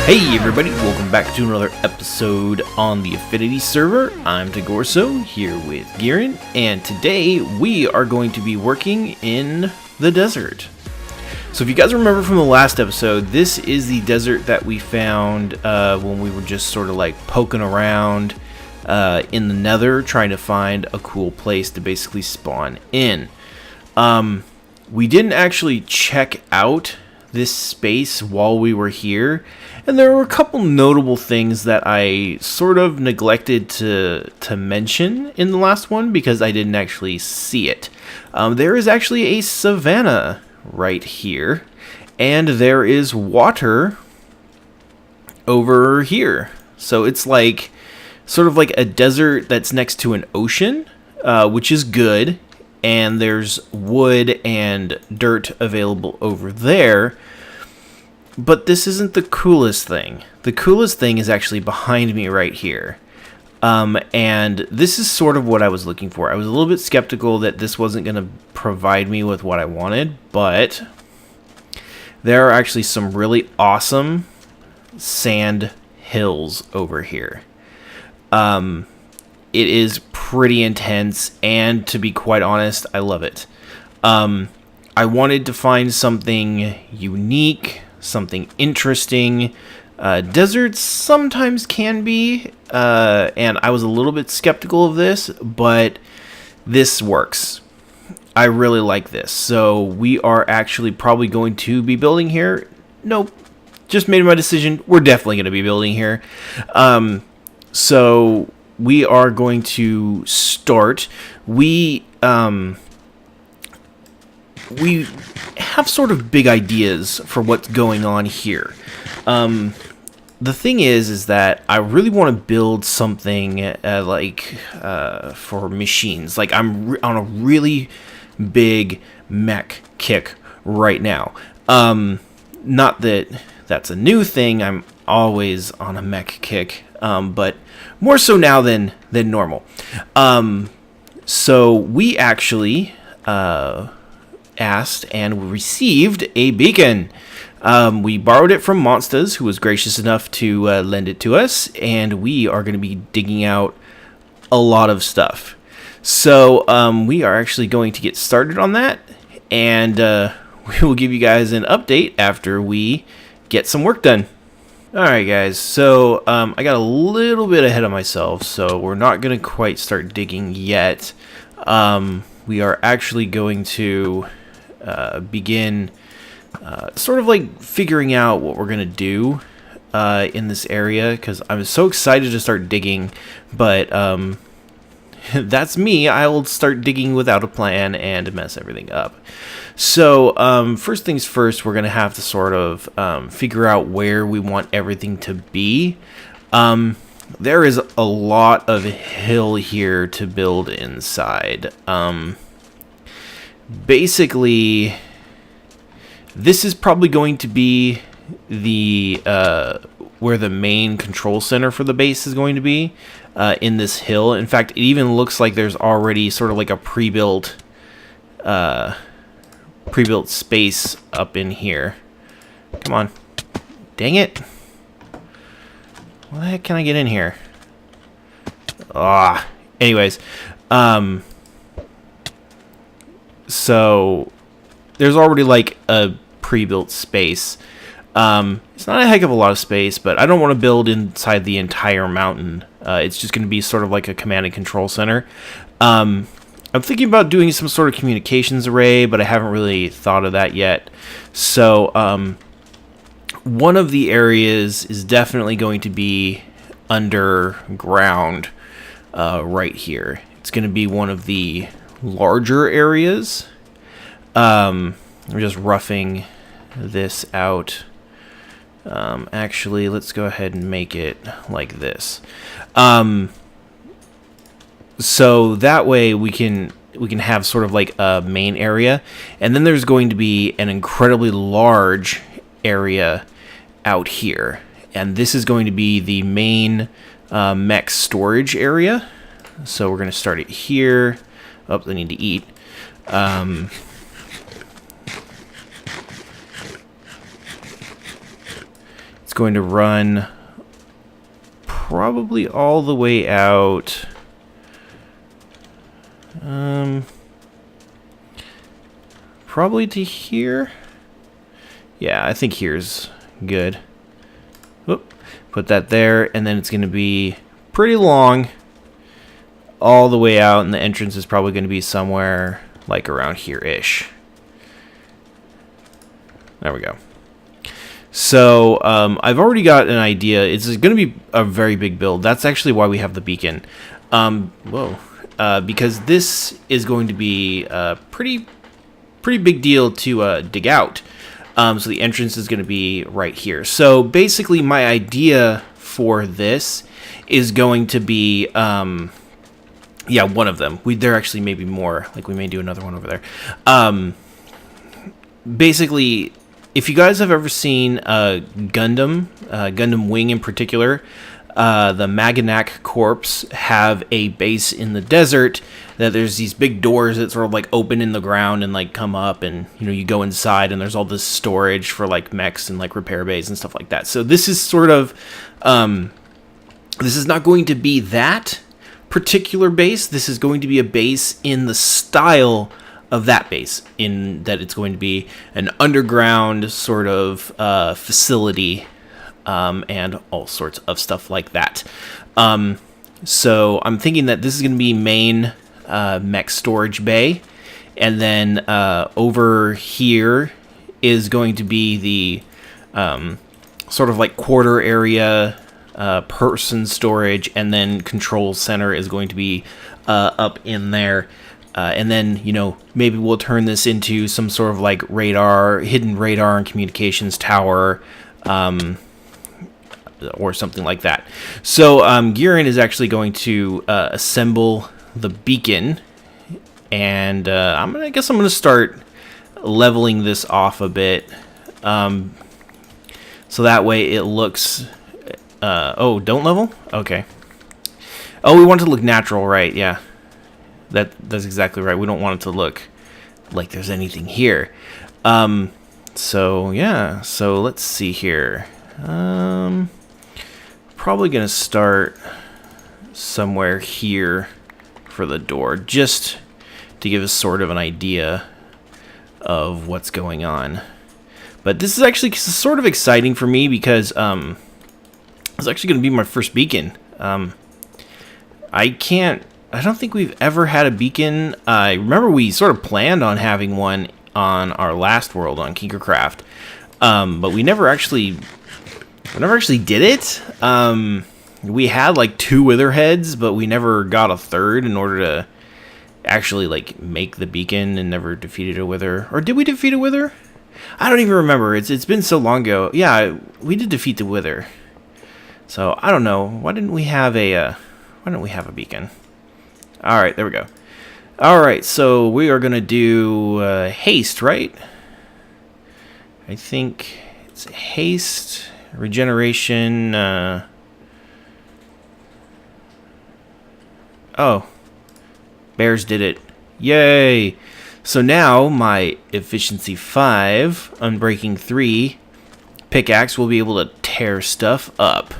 Hey everybody, welcome back to another episode on the Affinity server. I'm Tagorso, here with Giran, and today we are going to be working in the desert. So if you guys remember from the last episode, this is the desert that we found when we were just sort of like poking around in the nether, trying to find a cool place to basically spawn in. We didn't actually check out this space while we were here, and there were a couple notable things that I sort of neglected to mention in the last one because I didn't actually see it. There is actually a savanna right here, and there is water over here. So it's like sort of like a desert that's next to an ocean, which is good. And there's wood and dirt available over there. But this isn't the coolest thing. The coolest thing is actually behind me right here. And this is sort of what I was looking for. I was a little bit skeptical that this wasn't going to provide me with what I wanted, but there are actually some really awesome sand hills over here. It is pretty intense, and to be quite honest, I love it. I wanted to find something unique, something interesting. Deserts sometimes can be, and I was a little bit skeptical of this, but this works. I really like this. So we are actually probably going to be building here. Nope, just made my decision. We're definitely going to be building here. So we are going to start. We have sort of big ideas for what's going on here. The thing is that I really want to build something for machines. Like I'm on a really big mech kick right now. Not that that's a new thing. I'm always on a mech kick, but more so now than normal. So we actually asked and received a beacon. We borrowed it from MoNsTAZz, who was gracious enough to lend it to us, and we are going to be digging out a lot of stuff. So we are actually going to get started on that, and we will give you guys an update after we get some work done. Alright guys, so I got a little bit ahead of myself, so we're not going to quite start digging yet. We are actually going to begin sort of like figuring out what we're going to do in this area, because I'm so excited to start digging, but that's me. I'll start digging without a plan and mess everything up. So first things first, we're going to have to sort of figure out where we want everything to be. There is a lot of hill here to build inside. Basically, this is probably going to be the where the main control center for the base is going to be, in this hill. In fact, it even looks like there's already sort of like a pre-built space up in here. Come on. Dang it. What the heck can I get in here? Anyways, so there's already like a pre-built space. It's not a heck of a lot of space, but I don't want to build inside the entire mountain. It's just going to be sort of like a command and control center. I'm thinking about doing some sort of communications array, but I haven't really thought of that yet. So one of the areas is definitely going to be underground right here. It's going to be one of the larger areas. I'm just roughing this out. Actually, let's go ahead and make it like this. So that way we can have sort of like a main area, and then there's going to be an incredibly large area out here, and this is going to be the main mech storage area. So we're going to start it here. Oh, they need to eat. going to run probably all the way out. Probably to here. Yeah, I think here's good. Whoop. Put that there, and then it's going to be pretty long all the way out, and the entrance is probably going to be somewhere like around here-ish. There we go. So I've already got an idea. It's going to be a very big build. That's actually why we have the beacon. Because this is going to be a pretty big deal to dig out. So the entrance is going to be right here. So basically my idea for this is going to be, yeah, one of them. There actually may be more. Like we may do another one over there. Basically, if you guys have ever seen Gundam Wing in particular, the Maganak Corps have a base in the desert that there's these big doors that sort of like open in the ground and like come up, and you go inside and there's all this storage for like mechs and like repair bays and stuff like that. So this is sort of this is not going to be that particular base. This is going to be a base in the style of that base, in that it's going to be an underground sort of facility, and all sorts of stuff like that. So I'm thinking that this is going to be main mech storage bay, and then over here is going to be the sort of like quarter area person storage, and then control center is going to be up in there. And then, maybe we'll turn this into some sort of like hidden radar and communications tower, or something like that. So Girin is actually going to assemble the beacon, and I guess I'm going to start leveling this off a bit, so that way it looks. Oh, don't level? Okay. Oh, we want it to look natural, right? Yeah. That's exactly right. We don't want it to look like there's anything here. So yeah. So let's see here. Probably gonna start somewhere here for the door, just to give us sort of an idea of what's going on. But this is actually sort of exciting for me because it's actually gonna be my first beacon. I don't think we've ever had a beacon. I remember we sort of planned on having one on our last world on Kiger, but we never actually did it. We had like 2 wither heads, but we never got a third in order to actually like make the beacon, and never defeated a wither. Or did we defeat a wither? I don't even remember. It's been so long ago. Yeah, we did defeat the wither. So I don't know. Why didn't we have a beacon? All right, there we go. All right, so we are gonna do haste, right? I think it's haste, regeneration. Oh, bears did it! Yay! So now my efficiency 5, unbreaking 3 pickaxe will be able to tear stuff up.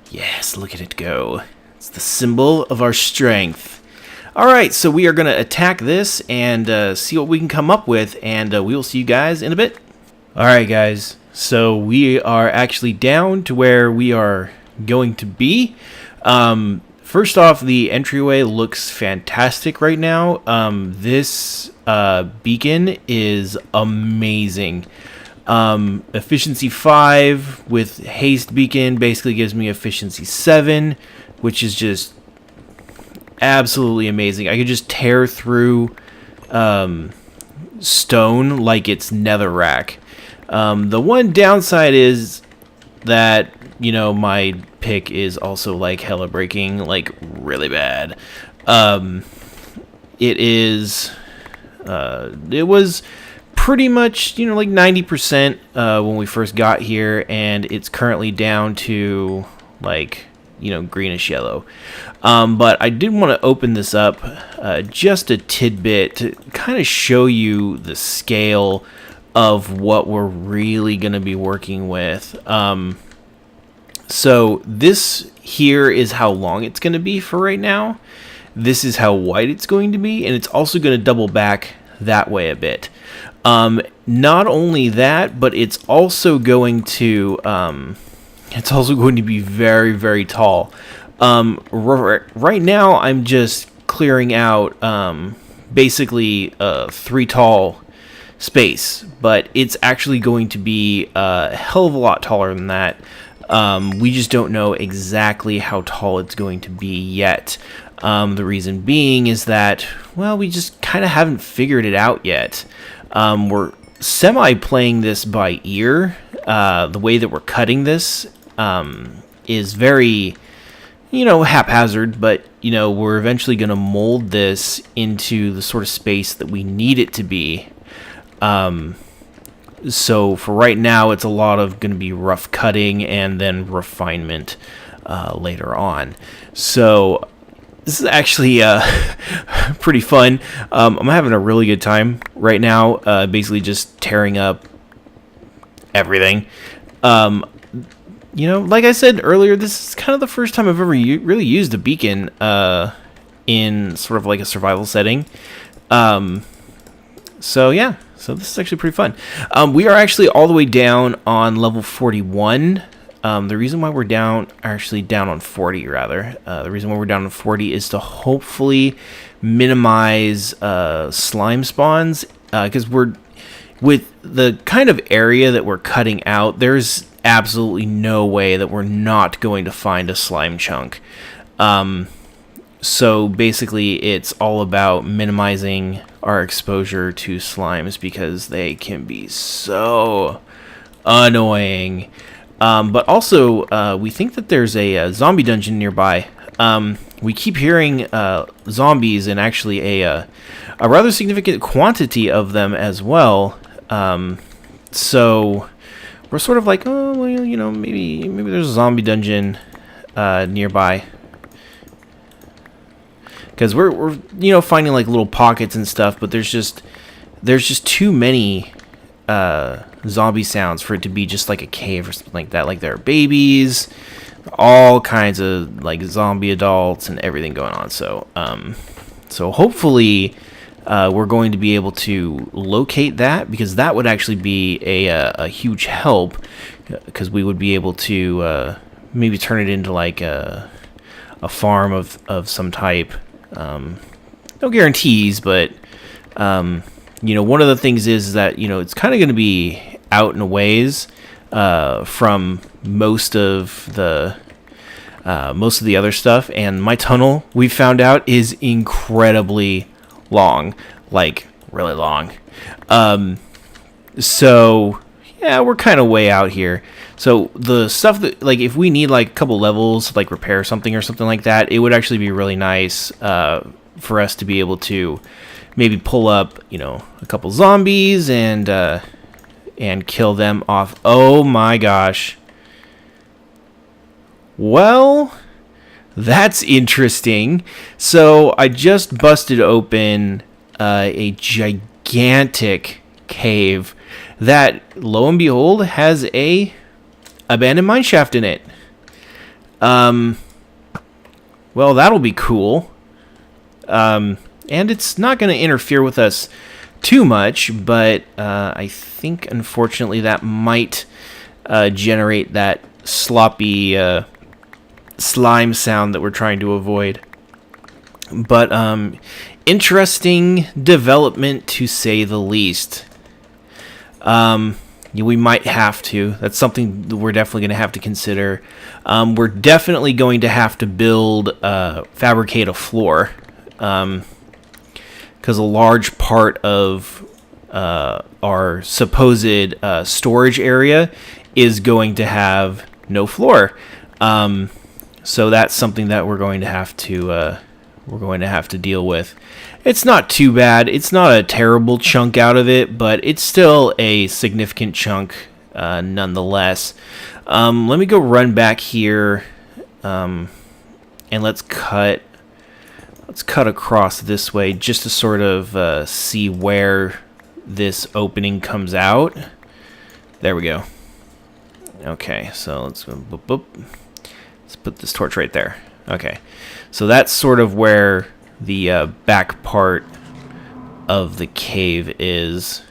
Yes, look at it go. It's the symbol of our strength. Alright, so we are going to attack this and see what we can come up with, and we will see you guys in a bit. Alright guys, so we are actually down to where we are going to be. First off, the entryway looks fantastic right now. This beacon is amazing. Efficiency 5 with haste beacon basically gives me efficiency 7, which is just absolutely amazing. I could just tear through stone like it's netherrack. The one downside is that, my pick is also like hella breaking, like really bad. It was pretty much, like 90% when we first got here, and it's currently down to like, greenish yellow. But I did want to open this up just a tidbit to kind of show you the scale of what we're really going to be working with. So this here is how long it's going to be for right now. This is how wide it's going to be, and it's also going to double back that way a bit. Not only that, but it's also going to be very, very tall. Right now, I'm just clearing out basically 3 tall space, but it's actually going to be a hell of a lot taller than that. We just don't know exactly how tall it's going to be yet. The reason being is that, well, we just kind of haven't figured it out yet. We're semi-playing this by ear. The way that we're cutting this is very, haphazard, but, we're eventually going to mold this into the sort of space that we need it to be. So for right now, it's a lot of going to be rough cutting and then refinement later on. So this is actually pretty fun. I'm having a really good time right now, basically just tearing up everything. Like I said earlier, this is kind of the first time I've ever really used a beacon in sort of like a survival setting. So yeah, so this is actually pretty fun. We are actually all the way down on level 41. The reason why we're down on 40 rather. The reason why we're down on 40 is to hopefully minimize slime spawns, because with the kind of area that we're cutting out, there's absolutely no way that we're not going to find a slime chunk. So basically it's all about minimizing our exposure to slimes because they can be so annoying. But also, we think that there's a zombie dungeon nearby. We keep hearing zombies and actually a rather significant quantity of them as well. So we're sort of like, oh, well, maybe there's a zombie dungeon nearby. Because we're finding like little pockets and stuff, but there's just too many zombie sounds for it to be just like a cave or something like that. Like there are babies, all kinds of like zombie adults and everything going on. So hopefully we're going to be able to locate that, because that would actually be a huge help, because we would be able to maybe turn it into like a farm of some type. No guarantees, but one of the things is that it's kind of going to be out and a ways from most of the other stuff, and my tunnel, we found out, is incredibly long, like really long. So yeah, we're kind of way out here. So the stuff that, like, if we need like a couple levels, like repair something or something like that, it would actually be really nice for us to be able to maybe pull up, a couple zombies and kill them off. Oh my gosh. Well, that's interesting. So I just busted open a gigantic cave that, lo and behold, has a abandoned mine shaft in it. Well, that'll be cool. And it's not going to interfere with us too much, but I think, unfortunately, that might generate that sloppy slime sound that we're trying to avoid. But interesting development, to say the least. We might have to. That's something that we're definitely going to have to consider. We're definitely going to have to fabricate a floor. Because a large part of our supposed storage area is going to have no floor. So that's something that we're going to have to deal with. It's not too bad. It's not a terrible chunk out of it, but it's still a significant chunk nonetheless. Let me go run back here, and let's cut across this way just to sort of see where this opening comes out. There we go. Okay, so let's go, boop, boop. Let's put this torch right there. Okay, so that's sort of where the back part of the cave is.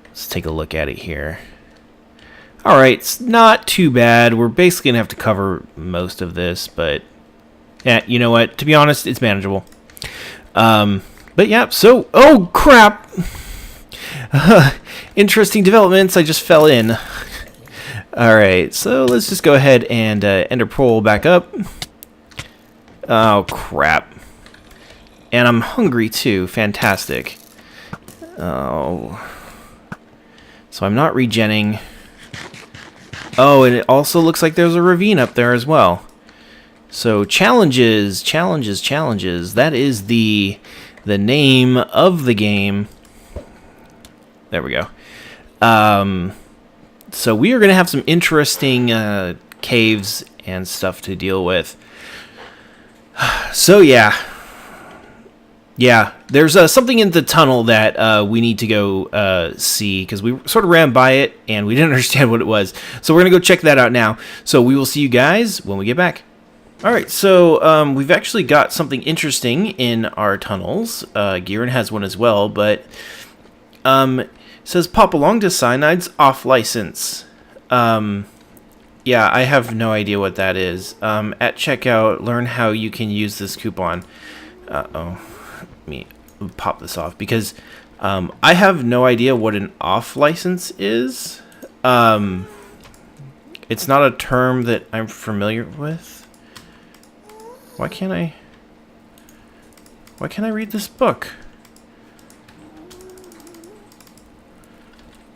Let's take a look at it here. Alright, it's not too bad. We're basically going to have to cover most of this, but yeah, you know what? To be honest, it's manageable. But yeah, so... Oh, crap! Interesting developments. I just fell in. Alright, so let's just go ahead and ender pearl back up. Oh, crap. And I'm hungry, too. Fantastic. Oh... So I'm not regenning. Oh, and it also looks like there's a ravine up there as well. So challenges. That is the name of the game. There we go. So we are going to have some interesting caves and stuff to deal with. So yeah. Yeah, there's something in the tunnel that we need to go see, because we sort of ran by it and we didn't understand what it was. So we're going to go check that out now. So we will see you guys when we get back. Alright, so we've actually got something interesting in our tunnels. Giran has one as well, but it says pop along to Cyanides off license. Yeah, I have no idea what that is. At checkout, learn how you can use this coupon. Uh-oh. Me pop this off because I have no idea what an off license is. It's not a term that I'm familiar with. Why can't I read this book?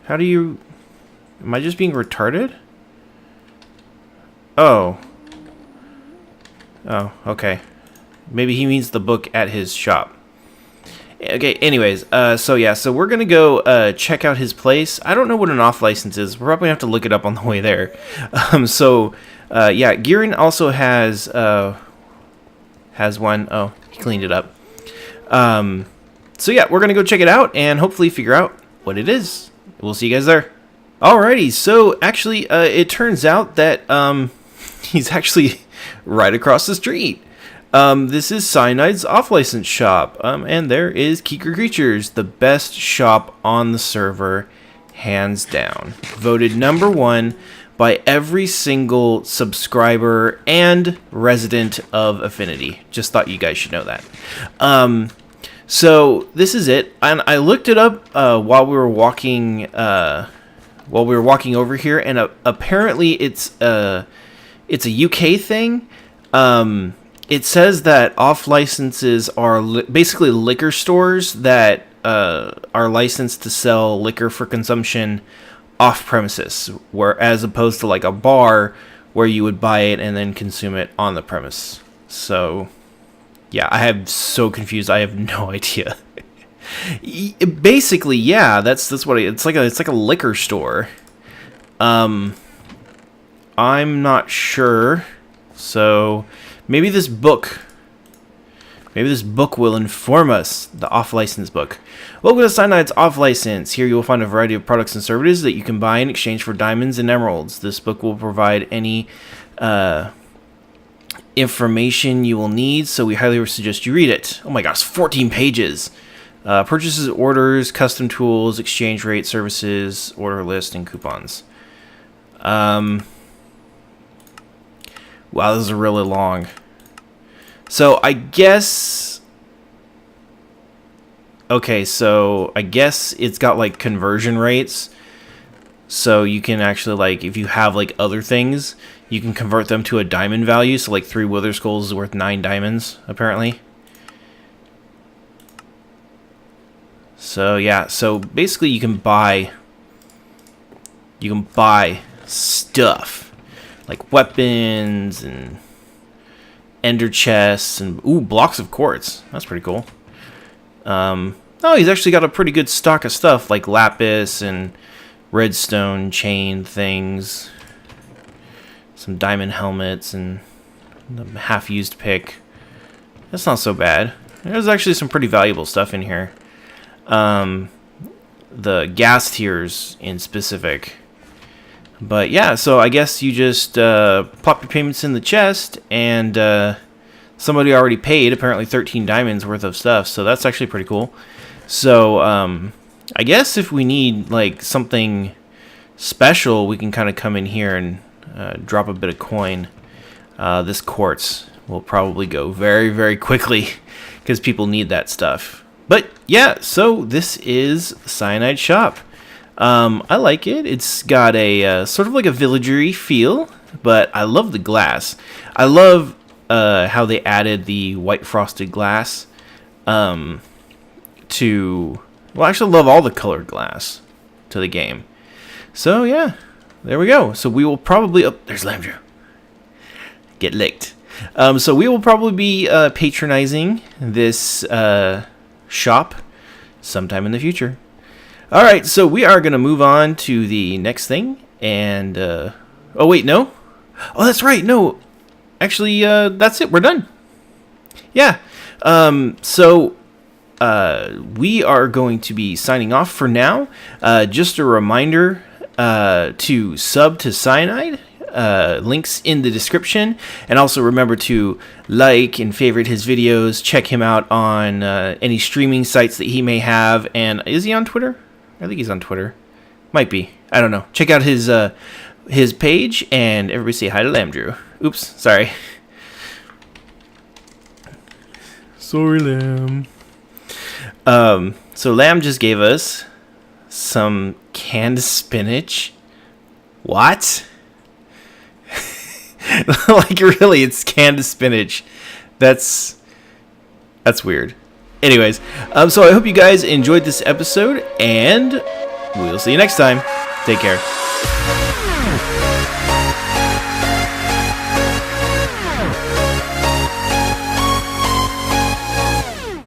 How do you... Am I just being retarded? Oh. Oh, okay. Maybe he means the book at his shop. Okay, anyways, so yeah, so we're gonna go check out his place. I don't know what an off license is. We're probably gonna have to look it up on the way there. Yeah, Giran also has one. Oh, he cleaned it up. So yeah, we're gonna go check it out and hopefully figure out what it is. We'll see you guys there. Alrighty, so actually, it turns out that he's actually right across the street. This is Cyanide's off-license shop, and there is Kiger Creatures, the best shop on the server, hands down. Voted #1 by every single subscriber and resident of Affinity. Just thought you guys should know that. So this is it, and I looked it up while we were walking over here, and apparently it's a UK thing. It says that off licenses are basically liquor stores that are licensed to sell liquor for consumption off premises, where as opposed to like a bar where you would buy it and then consume it on the premise. So yeah, I am so confused. I have no idea. Basically, yeah, that's what it's like a liquor store. I'm not sure. So maybe this book will inform us, the off-license book. Welcome to Cyanide's off-license. Here you will find a variety of products and services that you can buy in exchange for diamonds and emeralds. This book will provide any information you will need, so we highly suggest you read it. Oh my gosh, 14 pages. Purchases, orders, custom tools, exchange rate, services, order list, and coupons. Wow, this is really long. So I guess... Okay, so I guess it's got like conversion rates. So you can actually, like, if you have like other things, you can convert them to a diamond value. So like 3 wither skulls is worth 9 diamonds, apparently. So yeah, so basically you can buy stuff. Like weapons and ender chests and ooh, blocks of quartz. That's pretty cool. Oh, he's actually got a pretty good stock of stuff like lapis and redstone chain things. Some diamond helmets and a half-used pick. That's not so bad. There's actually some pretty valuable stuff in here. gas tiers in specific. But yeah, so I guess you just pop your payments in the chest, and somebody already paid apparently 13 diamonds worth of stuff, so that's actually pretty cool. So I guess if we need like something special, we can kind of come in here and drop a bit of coin. This quartz will probably go very, very quickly because people need that stuff. But yeah, so this is Cyanides Shop. I like it. It's got a sort of like a villagery feel, but I love the glass. I love how they added the white frosted glass well, I actually love all the colored glass to the game. So yeah, there we go. So we will probably, oh, there's Lamdrew. Get licked. So we will probably be patronizing this shop sometime in the future. All right, so we are going to move on to the next thing. And, oh, wait, no? Oh, that's right. No, actually, that's it. We're done. Yeah. So we are going to be signing off for now. Just a reminder to sub to Cyanide. Links in the description, and also remember to like and favorite his videos. Check him out on any streaming sites that he may have. And is he on Twitter? I think he's on Twitter. Might be. I don't know. Check out his page, and everybody say hi to Lamdrew. Oops, sorry. Sorry, Lamb. So Lamb just gave us some canned spinach. What? Like, really, it's canned spinach. That's weird. Anyways, so I hope you guys enjoyed this episode, and we'll see you next time. Take care.